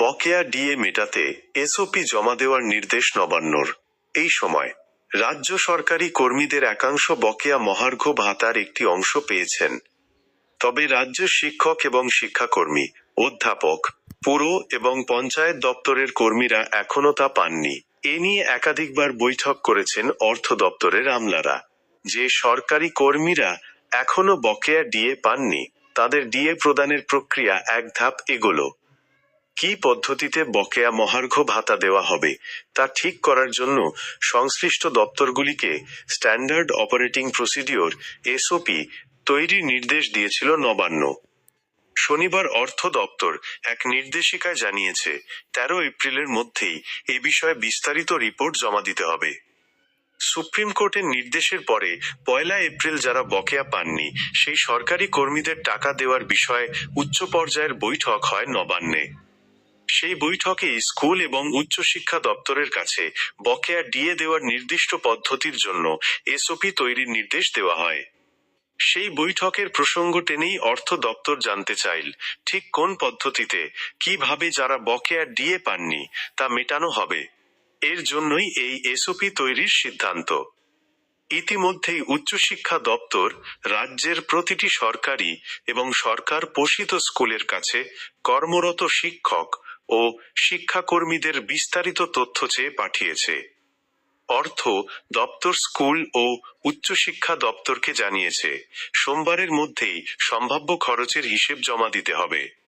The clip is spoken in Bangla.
বকেয়া ডিএ মেটাতে এসওপি জমা দেওয়ার নির্দেশ নবান্নর। এই সময় রাজ্য সরকারি কর্মীদের একাংশ বকেয়া মহার্ঘ ভাতার একটি অংশ পেয়েছেন। তবে রাজ্য শিক্ষক এবং শিক্ষাকর্মী, অধ্যাপক, পুর এবং পঞ্চায়েত দপ্তরের কর্মীরা এখনো তা পাননি। এ নিয়ে একাধিকবার বৈঠক করেছেন অর্থ দপ্তরের আমলারা। যে সরকারি কর্মীরা এখনো বকেয়া ডিএ পাননি, তাদের ডিএ প্রদানের প্রক্রিয়া এক ধাপ এগোলো। কী পদ্ধতিতে বকেয়া মহার্ঘ ভাতা দেওয়া হবে তা ঠিক করার জন্য সংশ্লিষ্ট দপ্তরগুলিকে স্ট্যান্ডার্ড অপারেটিং প্রসিডিওর এসওপি তৈরির নির্দেশ দিয়েছিল নবান্ন। শনিবার অর্থ দপ্তর এক নির্দেশিকায় জানিয়েছে, 13 এপ্রিলের মধ্যেই এ বিষয়ে বিস্তারিত রিপোর্ট জমা দিতে হবে। সুপ্রিম কোর্টের নির্দেশের পরে 1 এপ্রিল যারা বকেয়া পাননি সেই সরকারি কর্মীদের টাকা দেওয়ার বিষয়ে উচ্চ পর্যায়ের বৈঠক হয় নবান্নে। সেই বৈঠকেই স্কুল এবং উচ্চশিক্ষা দপ্তরের কাছে বকেয়া ডিএ দেওয়ার নির্দিষ্ট পদ্ধতির জন্য এসওপি তৈরির নির্দেশ দেওয়া হয়। সেই বৈঠকের প্রসঙ্গ টেনেই অর্থ দপ্তর জানতে চাইল, ঠিক কোন পদ্ধতিতে, কিভাবে যারা বকেয়া ডিএ পাননি তা মেটানো হবে। এর জন্যই এই এসওপি তৈরির সিদ্ধান্ত। ইতিমধ্যেই উচ্চশিক্ষা দপ্তর রাজ্যের প্রতিটি সরকারি এবং সরকার পোষিত স্কুলের কাছে কর্মরত শিক্ষক ও শিক্ষাকর্মীদের বিস্তারিত তথ্য চেয়ে পাঠিয়েছে। অর্থ দপ্তর স্কুল ও উচ্চশিক্ষা দপ্তরকে জানিয়েছে, সোমবারের মধ্যেই সম্ভাব্য খরচের হিসেব জমা দিতে হবে।